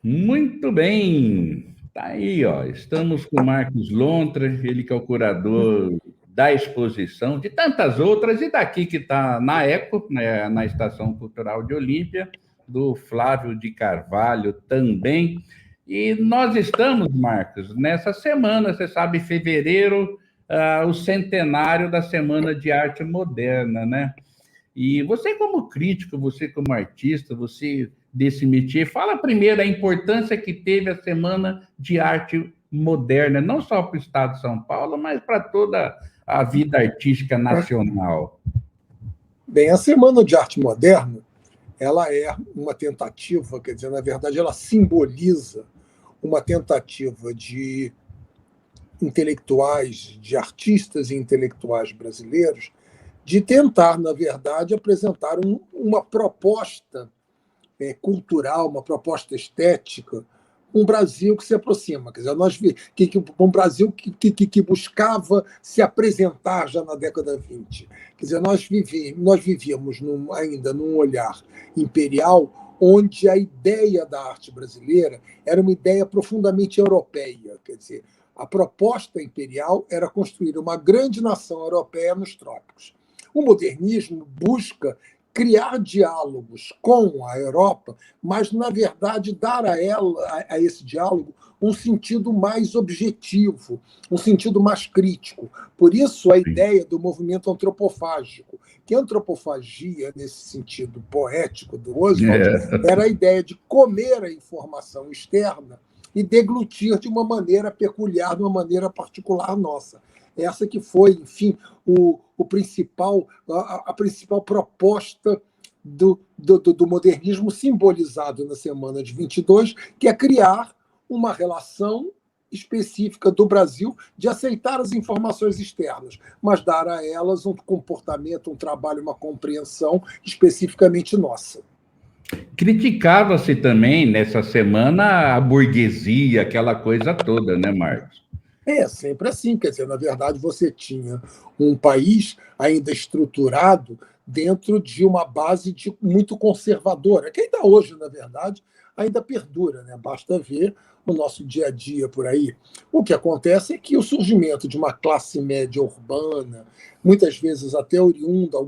Muito bem. Tá aí, ó. Estamos com o Marcos Lontra, ele que é o curador da exposição, de tantas outras, e daqui que está na ECO, né, na Estação Cultural de Olímpia, do Flávio de Carvalho também. E nós estamos, Marcos, nessa semana, você sabe, fevereiro, o centenário da Semana de Arte Moderna, né? E você, como crítico, você, como artista, você desse métier, fala primeiro a importância que teve a Semana de Arte Moderna, não só para o Estado de São Paulo, mas para toda a vida artística nacional. Bem, a Semana de Arte Moderna, ela é uma tentativa, quer dizer, na verdade, ela simboliza uma tentativa de intelectuais, de artistas e intelectuais brasileiros, de tentar, na verdade, apresentar uma proposta cultural, uma proposta estética, um Brasil que se aproxima. Quer dizer, um Brasil que buscava se apresentar já na década 20. Quer dizer, nós vivíamos ainda num olhar imperial, onde a ideia da arte brasileira era uma ideia profundamente europeia. Quer dizer, a proposta imperial era construir uma grande nação europeia nos trópicos. O modernismo busca criar diálogos com a Europa, mas, na verdade, dar a esse diálogo um sentido mais objetivo, um sentido mais crítico. Por isso, a ideia do movimento antropofágico, que a antropofagia, nesse sentido poético do Oswald, era a ideia de comer a informação externa e deglutir de uma maneira peculiar, de uma maneira particular nossa. Essa que foi, enfim, a principal proposta do modernismo simbolizado na Semana de 22, que é criar uma relação específica do Brasil de aceitar as informações externas, mas dar a elas um comportamento, um trabalho, uma compreensão especificamente nossa. Criticava-se também, nessa semana, a burguesia, aquela coisa toda, né, Marcos? É sempre assim, quer dizer, na verdade você tinha um país ainda estruturado dentro de uma base muito conservadora, que ainda hoje, na verdade, ainda perdura, né? Basta ver o nosso dia a dia por aí. O que acontece é que o surgimento de uma classe média urbana, muitas vezes até oriunda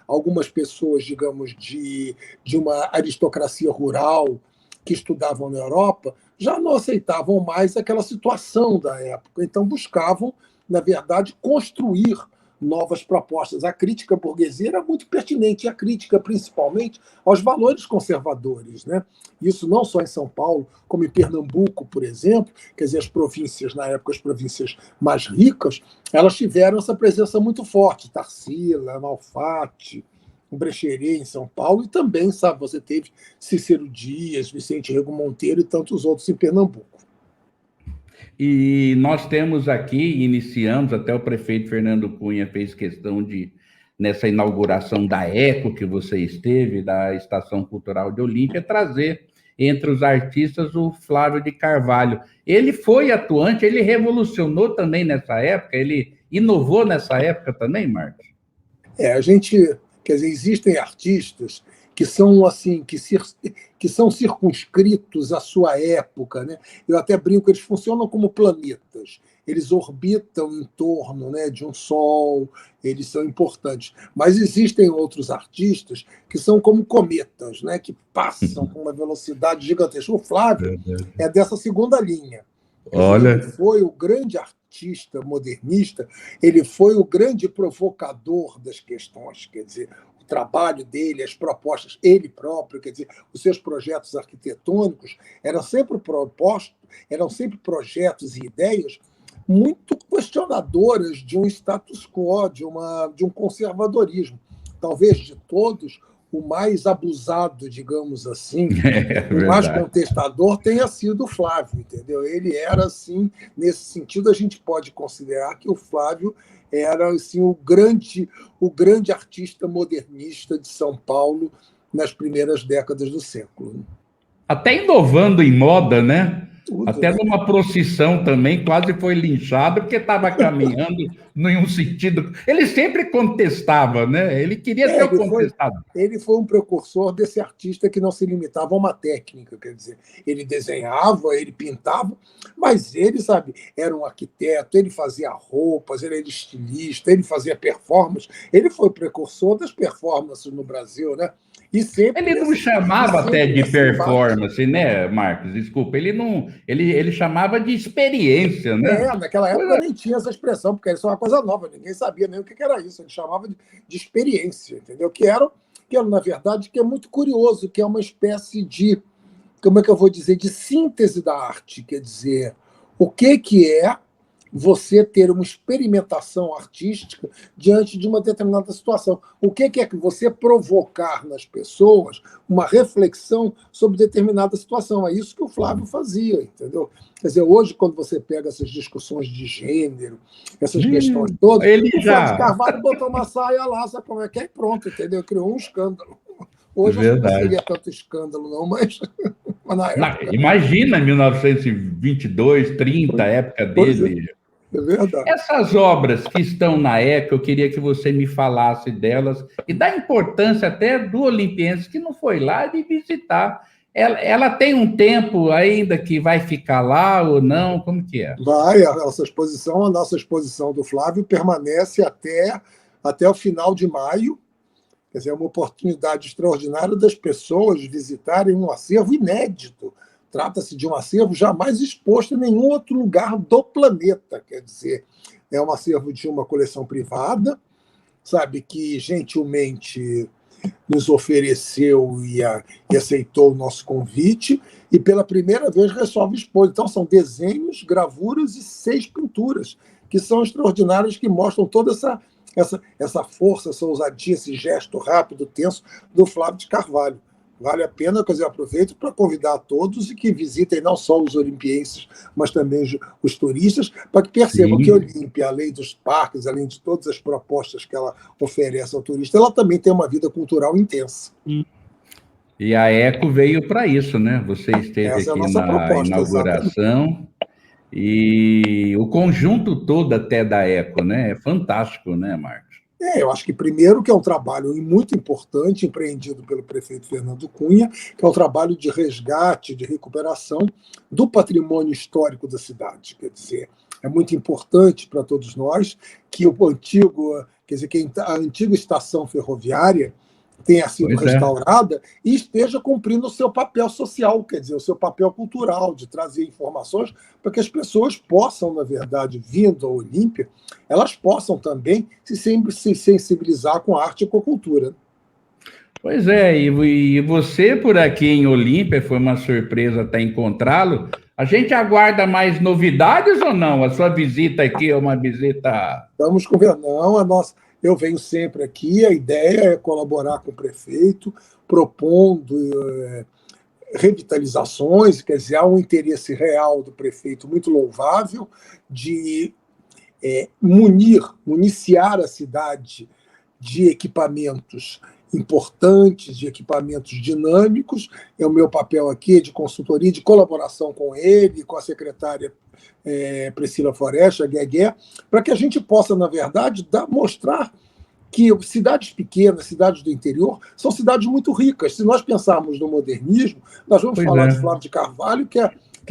algumas pessoas, digamos, de uma aristocracia rural que estudavam na Europa, já não aceitavam mais aquela situação da época. Então, buscavam, na verdade, construir novas propostas. A crítica burguesia era muito pertinente, e a crítica, principalmente, aos valores conservadores. Né? Isso não só em São Paulo, como em Pernambuco, por exemplo, quer dizer, as províncias, na época, as províncias mais ricas, elas tiveram essa presença muito forte. Tarsila, Malfatti, o Brecheret, em São Paulo, e também, sabe, você teve Cícero Dias, Vicente Rego Monteiro e tantos outros em Pernambuco. E nós temos aqui, iniciamos, até o prefeito Fernando Cunha fez questão de, nessa inauguração da ECO que você esteve, da Estação Cultural de Olímpia, trazer entre os artistas o Flávio de Carvalho. Ele foi atuante, ele revolucionou também nessa época, ele inovou nessa época também, Marcos? A gente, quer dizer, existem artistas que são assim, que são circunscritos à sua época, né? Eu até brinco, eles funcionam como planetas. Eles orbitam em torno, né, de um Sol, eles são importantes. Mas existem outros artistas que são como cometas, né, que passam com uma velocidade gigantesca. O Flávio é dessa segunda linha. Olha, ele foi o grande artista modernista, ele foi o grande provocador das questões, quer dizer, o trabalho dele, as propostas, ele próprio, quer dizer, os seus projetos arquitetônicos eram sempre projetos e ideias muito questionadoras de um status quo, de um conservadorismo. Talvez de todos, o mais abusado, digamos assim, o mais contestador tenha sido o Flávio, entendeu? Ele era, assim, nesse sentido, a gente pode considerar que o Flávio era, assim, o grande artista modernista de São Paulo nas primeiras décadas do século. Até inovando em moda, né? tudo, Até né? numa procissão também, quase foi linchado, porque estava caminhando em um sentido. Ele sempre contestava, né? Ele queria É, ser o contestado. ele foi um precursor desse artista que não se limitava a uma técnica, quer dizer, ele desenhava, ele pintava, mas ele, sabe, era um arquiteto, ele fazia roupas, ele era estilista, ele fazia performance, ele foi precursor das performances no Brasil, né? Ele não E chamava até sempre de nesse embate. performance, né, Marcos? Desculpa, ele não, ele chamava de experiência, né? Naquela época Coisa. nem tinha essa expressão, porque isso é uma coisa nova, ninguém sabia nem o que era isso, ele chamava de experiência, entendeu? Que era, na verdade, que é muito curioso, que é uma espécie de, como é que eu vou dizer, de síntese da arte, quer dizer, o que é você ter uma experimentação artística diante de uma determinada situação. O que é que você provocar nas pessoas uma reflexão sobre determinada situação? É isso que o Flávio fazia, entendeu? Quer dizer, hoje, quando você pega essas discussões de gênero, essas questões todas, Ele o Flávio de já. Carvalho botou uma saia lá, sabe como é que é? E pronto, entendeu? Criou um escândalo. Hoje acho que não Verdade. seria tanto escândalo, não, mas na época. Imagina 1922, 30, a época Pois é, dele. é verdade. Essas obras que estão na ECA, eu queria que você me falasse delas e da importância até do Olimpiense que não foi lá de visitar. Ela tem um tempo ainda que vai ficar lá ou não? Como que é? Vai, a nossa exposição do Flávio permanece até o final de maio. Quer dizer, é uma oportunidade extraordinária das pessoas visitarem um acervo inédito. Trata-se de um acervo jamais exposto em nenhum outro lugar do planeta. Quer dizer, é um acervo de uma coleção privada, sabe, que gentilmente nos ofereceu e aceitou o nosso convite, e pela primeira vez resolve expor. Então, são desenhos, gravuras e 6 pinturas, que são extraordinárias, que mostram toda essa força, essa ousadia, esse gesto rápido, tenso do Flávio de Carvalho. Vale a pena, quer dizer, eu aproveito para convidar a todos e que visitem não só os olimpienses, mas também os turistas, para que percebam que a Sim. Olímpia, além dos parques, além de todas as propostas que ela oferece ao turista, ela também tem uma vida cultural intensa. E a ECO veio para isso, né? Você esteve Essa é a aqui nossa na proposta, exatamente. inauguração e o conjunto todo até da ECO, né? É fantástico, né, Marcos? Eu acho que primeiro que é um trabalho muito importante, empreendido pelo prefeito Fernando Cunha, que é um trabalho de resgate, de recuperação do patrimônio histórico da cidade. Quer dizer, é muito importante para todos nós que o antigo, quer dizer, que a antiga estação ferroviária tenha sido Pois é. restaurada e esteja cumprindo o seu papel social, quer dizer, o seu papel cultural, de trazer informações para que as pessoas possam, na verdade, vindo à Olímpia, elas possam também se sensibilizar com a arte e com a cultura. Pois é, e você por aqui em Olímpia, foi uma surpresa até encontrá-lo. A gente aguarda mais novidades ou não? A sua visita aqui é uma visita. Estamos conversando. Não, eu venho sempre aqui, a ideia é colaborar com o prefeito, propondo revitalizações, quer dizer, há um interesse real do prefeito muito louvável de municiar a cidade de equipamentos importantes, de equipamentos dinâmicos. É o meu papel aqui de consultoria, de colaboração com ele, com a secretária Priscila Foresta, Guegué, para que a gente possa, na verdade, mostrar que cidades pequenas, cidades do interior, são cidades muito ricas. Se nós pensarmos no modernismo, nós vamos Pois falar é. de Flávio de Carvalho, que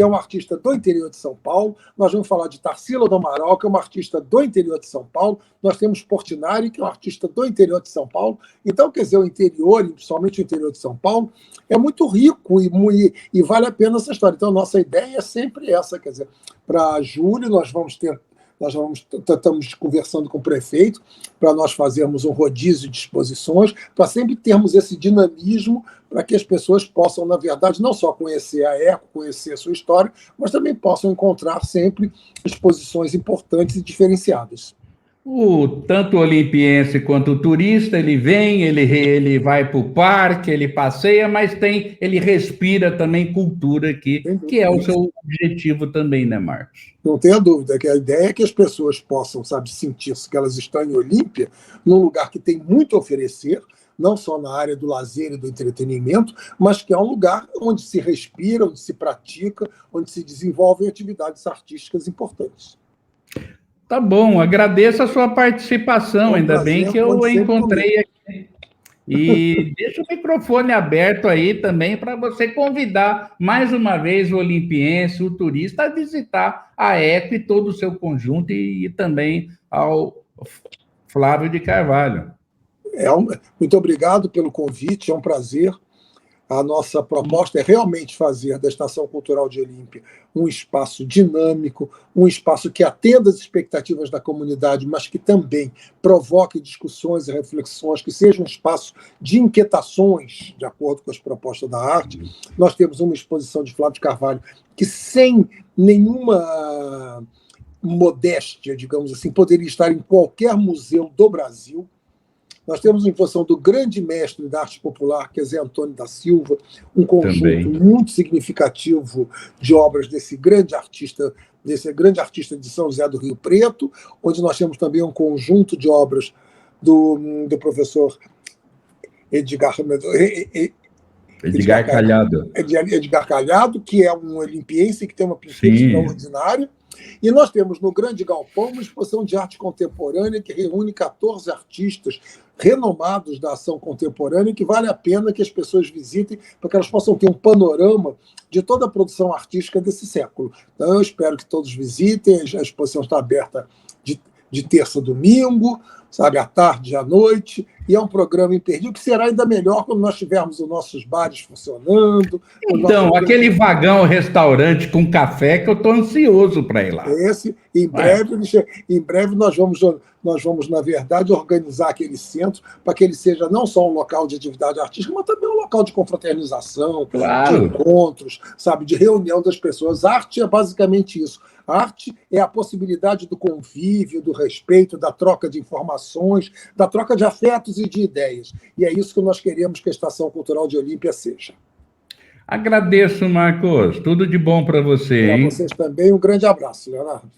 é um artista do interior de São Paulo, nós vamos falar de Tarsila do Amaral, que é uma artista do interior de São Paulo, nós temos Portinari, que é um artista do interior de São Paulo. Então, quer dizer, o interior, principalmente o interior de São Paulo, é muito rico e vale a pena essa história. Então, a nossa ideia é sempre essa, quer dizer, para julho estamos conversando com o prefeito para nós fazermos um rodízio de exposições, para sempre termos esse dinamismo para que as pessoas possam, na verdade, não só conhecer a ECO, conhecer a sua história, mas também possam encontrar sempre exposições importantes e diferenciadas. Tanto o olimpiense quanto o turista, ele vem, ele vai para o parque, ele passeia, mas ele respira também cultura aqui, que é o seu objetivo também, né, Marcos? Não tenha dúvida, que a ideia é que as pessoas possam, sabe, sentir que elas estão em Olímpia, num lugar que tem muito a oferecer, não só na área do lazer e do entretenimento, mas que é um lugar onde se respira, onde se pratica, onde se desenvolvem atividades artísticas importantes. Tá bom, agradeço a sua participação, ainda bem que eu encontrei aqui. E deixa o microfone aberto aí também para você convidar mais uma vez o olimpiense, o turista, a visitar a Eco e todo o seu conjunto e também ao Flávio de Carvalho. Muito obrigado pelo convite, é um prazer. A nossa proposta é realmente fazer da Estação Cultural de Olímpia um espaço dinâmico, um espaço que atenda às expectativas da comunidade, mas que também provoque discussões e reflexões, que seja um espaço de inquietações, de acordo com as propostas da arte. Nós temos uma exposição de Flávio de Carvalho que, sem nenhuma modéstia, digamos assim, poderia estar em qualquer museu do Brasil. Nós temos a exposição do grande mestre da arte popular, que é Zé Antônio da Silva, um conjunto muito significativo de obras desse grande artista de São José do Rio Preto, onde nós temos também um conjunto de obras do professor Edgar Calhado, que é um olimpiense que tem uma pintura extraordinária. E nós temos no Grande Galpão uma exposição de arte contemporânea que reúne 14 artistas renomados da ação contemporânea, que vale a pena que as pessoas visitem para que elas possam ter um panorama de toda a produção artística desse século. Então, eu espero que todos visitem. A exposição está aberta de terça a domingo, sabe, à tarde e à noite, e é um programa imperdível que será ainda melhor quando nós tivermos os nossos bares funcionando. Então, aquele vagão restaurante com café que eu estou ansioso para ir lá. Em breve nós vamos, na verdade, organizar aquele centro para que ele seja não só um local de atividade artística, mas também um local de confraternização, de encontros, sabe, de reunião das pessoas. A arte é basicamente isso. A arte é a possibilidade do convívio, do respeito, da troca de informações, da troca de afetos e de ideias. E é isso que nós queremos que a Estação Cultural de Olímpia seja. Agradeço, Marcos. Tudo de bom para você. Para vocês também. Um grande abraço, Leonardo.